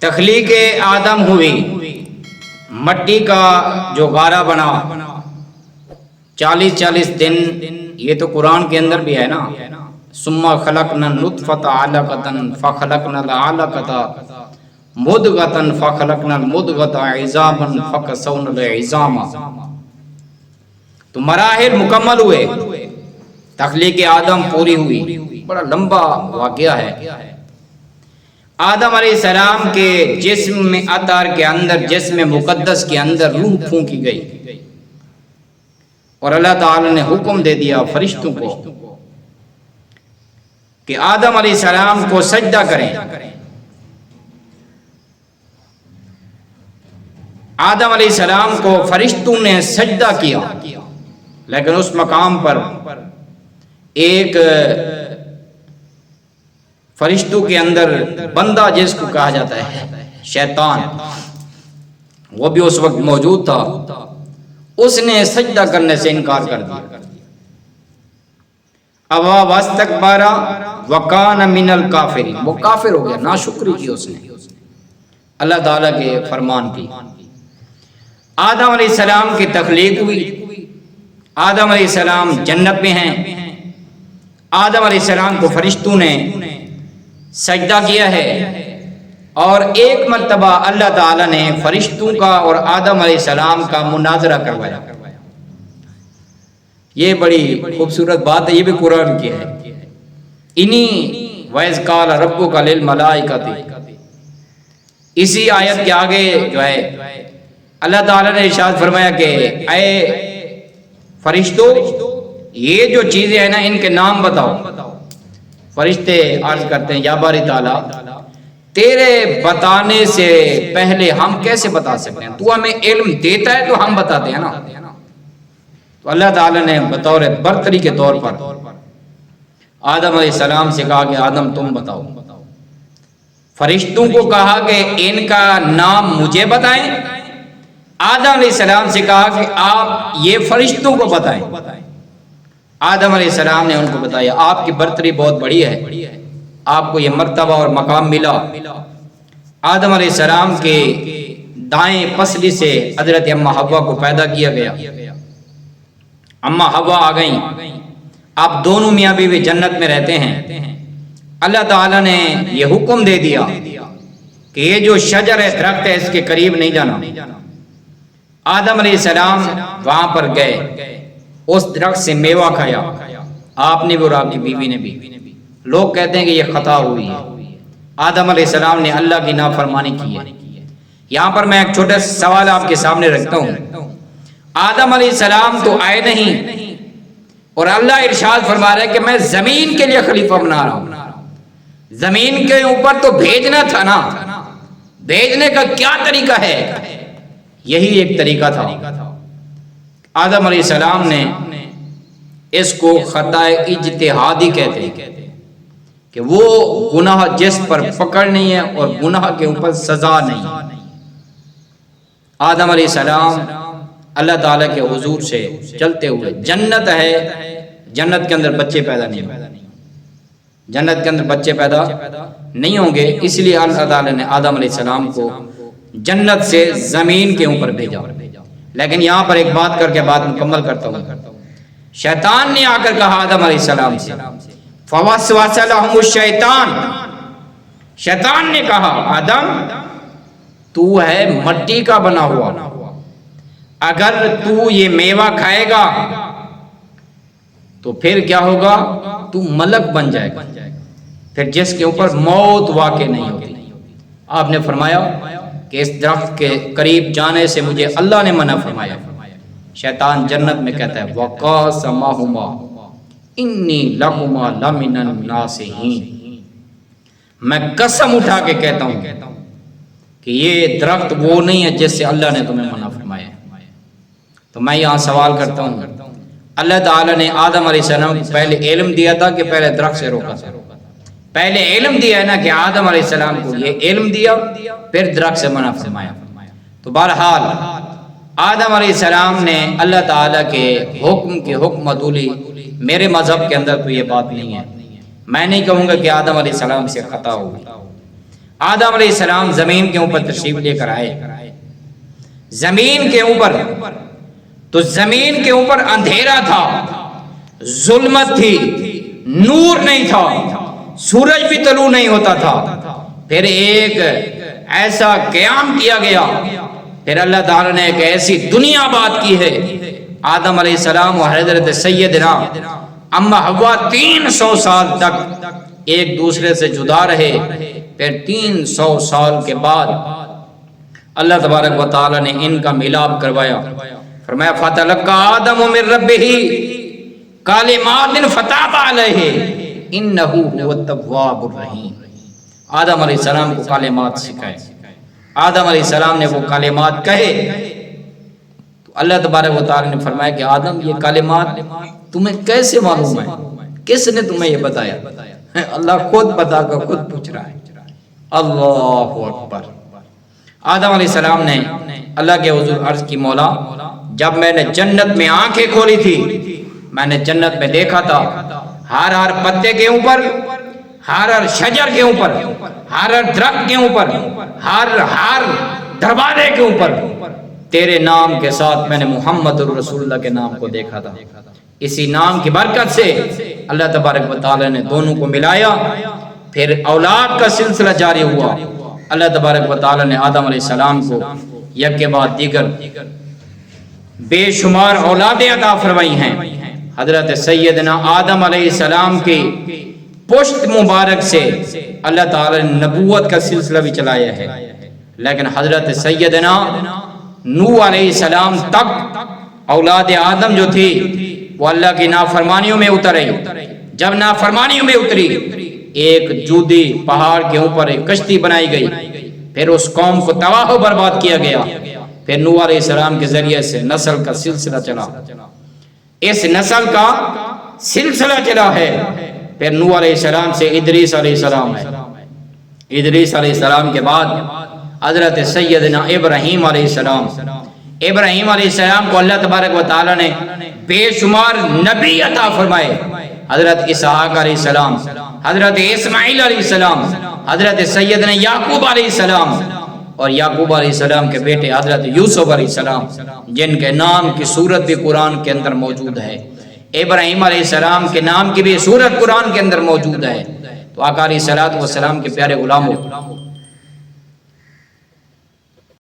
تخلیق آدم ہوئی، مٹی کا جو غارہ بنا 40 دن، یہ تو قرآن کے اندر بھی ہے نا، ثم خلقنا النطفۃ علقۃ فخلقنا العلقۃ مضغۃ فخلقنا المضغۃ عظاما فکسونا العظام. تو مراحل مکمل ہوئے، تخلیق آدم پوری ہوئی. بڑا لمبا واقعہ ہے. آدم علیہ السلام کے جسم میں اطہر کے اندر، جسم مقدس کے اندر روح پھونکی گئی، اور اللہ تعالی نے حکم دے دیا فرشتوں کو کہ آدم علیہ السلام کو سجدہ کریں. آدم علیہ السلام کو فرشتوں نے سجدہ کیا، لیکن اس مقام پر ایک فرشتوں کے اندر بندہ جس کو کہا جاتا ہے شیطان، وہ بھی اس وقت موجود تھا. اس نے سجدہ کرنے سے انکار کر دیا. ابا واستکبر وکان من الکافرین، وہ کافر ہو گیا، ناشکری کی اس نے اللہ تعالیٰ کے فرمان کی. آدم علیہ السلام کی تخلیق ہوئی. آدم علیہ السلام جنت میں ہیں. آدم علیہ السلام کو فرشتوں نے سجدہ کیا ہے، اور ایک مرتبہ اللہ تعالیٰ نے فرشتوں کا اور آدم علیہ السلام کا مناظرہ کروایا. یہ بڑی خوبصورت بات ہے، یہ بھی قرآن کی ہے. انہی وَإِذْ قَالَ رَبُّكَ لِلْمَلَائِكَةِ، اسی آیت کے آگے جو ہے اللہ تعالیٰ نے ارشاد فرمایا کہ اے فرشتو، یہ جو چیزیں ہیں نا ان کے نام بتاؤ. فرشتے عرض کرتے ہیں یا باری تعالیٰ، تیرے بتانے سے پہلے ہم کیسے بتا سکتے ہیں؟ تو ہمیں علم دیتا ہے تو ہم بتاتے ہیں نا. تو اللہ تعالیٰ نے بطور برتری کے طور پر آدم علیہ السلام سے کہا کہ آدم تم بتاؤ. فرشتوں کو کہا کہ ان کا نام مجھے بتائیں. آدم علیہ السلام سے کہا کہ آپ یہ فرشتوں کو بتائیں. آدم علیہ السلام نے ان کو بتایا. آپ کی برتری بہت بڑی ہے، آپ کو یہ مرتبہ اور مقام ملا. آدم علیہ السلام کے دائیں پسلی سے حضرت اماں حوا کو پیدا کیا گیا. اماں حوا آ گئیں. آپ دونوں میاں بیوی جنت میں رہتے ہیں. اللہ تعالیٰ نے یہ حکم دے دیا کہ یہ جو شجر ہے، درخت ہے، اس کے قریب نہیں جانا. آدم علیہ السلام وہاں پر گئے، اس درخت سے میوہ کھایا. آپ نے بھی اور آپ کی بیوی نے بھی. لوگ کہتے ہیں کہ یہ خطا ہوئی ہے. آدم علیہ السلام نے اللہ کی نافرمانی کی ہے. یہاں پر میں ایک چھوٹا سوال آپ کے سامنے رکھتا ہوں. آدم علیہ السلام تو آئے نہیں، اور اللہ ارشاد فرما رہا ہے کہ میں زمین کے لیے خلیفہ بنا رہا ہوں. زمین کے اوپر تو بھیجنا تھا نا. بھیجنے کا کیا طریقہ ہے؟ یہی ایک طریقہ تھا. آدم علیہ السلام نے اس کو خطا اجتہادی کہتے ہیں کہ وہ گناہ جس پر پکڑ نہیں ہے اور گناہ کے اوپر سزا نہیں. آدم علیہ السلام اللہ تعالیٰ کے حضور سے چلتے ہوئے، جنت ہے، جنت کے اندر بچے پیدا نہیں ہوں گے. جنت کے اندر بچے پیدا نہیں ہوں گے، اس لیے اللہ تعالیٰ نے آدم علیہ السلام کو جنت سے زمین کے اوپر بھیجا. لیکن یہاں پر ایک بات کر کے بات مکمل کرتا ہوں. شیطان نے آ کر کہا آدم علیہ السلام سے، فوسوس لہم الشیطان، شیطان نے کہا آدم تو ہے مٹی کا بنا ہوا، اگر تو یہ میوہ کھائے گا تو پھر کیا ہوگا؟ تو ملک بن جائے گا، پھر جس کے اوپر موت واقع نہیں ہوتی. آپ نے فرمایا کہ اس درخت کے قریب جانے سے مجھے اللہ نے منع فرمایا. شیطان جنت میں کہتا ہے وَقَاسَمَهُمَا إِنِّي لَكُمَا لَمِنَ النَّاصِحِينَ، میں قسم اٹھا کے کہتا ہوں کہ یہ درخت وہ نہیں ہے جس سے اللہ نے تمہیں منع فرمایا. تو میں یہاں سوال کرتا ہوں، اللہ تعالیٰ نے آدم علیہ السلام کو پہلے علم دیا تھا کہ پہلے درخت سے روکا تھا؟ پہلے علم دیا ہے نا کہ آدم علیہ السلام کو یہ علم دیا، پھر درخت سے منع فرمایا. تو بہرحال آدم علیہ السلام نے اللہ تعالیٰ کے حکم عدولی، میرے مذہب کے اندر تو یہ بات نہیں ہے. میں نہیں کہوں گا کہ آدم علیہ السلام سے خطا ہوگی. آدم علیہ السلام زمین کے اوپر تشریف لے کر آئے، زمین کے اوپر، تو زمین کے اوپر اندھیرا تھا، ظلمت تھی، نور نہیں تھا، سورج بھی طلوع نہیں ہوتا تھا۔ پھر ایک ایسا قیام کیا گیا، پھر اللہ تعالیٰ نے ایک ایسی دنیا بات کی ہے، آدم علیہ السلام و حضرت سیدنا اما حوا 300 سال تک ایک دوسرے سے جدا رہے۔ پھر 300 سال کے بعد اللہ تبارک و تعالیٰ نے ان کا ملاپ کروایا، فرمایا فَتَلَقَّى آدَمُ مِن رَبِّهِ کَلِمَاتٍ فَتَابَ عَلَيْهِ إِنَّهُ هُوَ التَّوَّابُ الرَّحِيمُ۔ آدم علیہ السلام کو کلمات سکھائے، آدم علیہ السلام نے وہ کلمات کہے، تو اللہ تبارک و تعالیٰ نے فرمایا کہ آدم یہ کلمات تمہیں کیسے معلوم ہے، کس نے تمہیں یہ بتایا؟ اللہ خود بتا کر خود پوچھ رہا ہے۔ اللہ اکبر۔ آدم علیہ السلام نے اللہ کے حضور عرض کی، مولا جب میں نے جنت میں آنکھیں کھولی تھی، میں نے جنت میں دیکھا تھا ہر ہر پتے کے اوپر، ہر ہر شجر کے اوپر، ہر ہر درخت کے اوپر، ہر ہر دروازے کے اوپر تیرے نام کے ساتھ میں نے محمد الرسول اللہ کے نام کو دیکھا تھا۔ اسی نام کی برکت سے اللہ تبارک و تعالی نے دونوں کو ملایا، پھر اولاد کا سلسلہ جاری ہوا۔ اللہ تبارک و تعالی نے آدم علیہ السلام کو یک کے بعد دیگر بے شمار اولادیں عطا فرمائی ہیں۔ حضرت سیدنا آدم علیہ السلام کی پشت مبارک سے اللہ تعالی نے نبوت کا سلسلہ بھی چلایا ہے، لیکن حضرت سیدنا نوح علیہ السلام تک اولاد آدم جو تھی وہ اللہ کی نافرمانیوں میں اتری۔ جب نافرمانیوں میں اتری، ایک جودی پہاڑ کے اوپر ایک کشتی بنائی گئی، پھر اس قوم کو تباہ و برباد کیا گیا۔ پھر نوح علیہ السلام کے ذریعے سے نسل کا سلسلہ چلا، اس نسل کا سلسلہ چلا ہے۔ پھر نوح علیہ السلام سے ادریس علیہ السلام ہے، ادریس علیہ السلام کے بعد حضرت سیدنا ابراہیم علیہ السلام۔ ابراہیم علیہ السلام کو اللہ تبارک و تعالی نے بے شمار نبی عطا فرمائے، حضرت اسحاق علیہ السلام، حضرت اسماعیل علیہ السلام، حضرت سیدنا یعقوب علیہ السلام، اور یعقوب علیہ السلام کے بیٹے حضرت یوسف علیہ السلام، جن کے نام کی صورت بھی قرآن کے اندر موجود ہے۔ ابراہیم علیہ السلام کے نام کی بھی صورت قرآن کے اندر موجود ہے۔ تو آقا علیہ السلام کے پیارے غلاموں،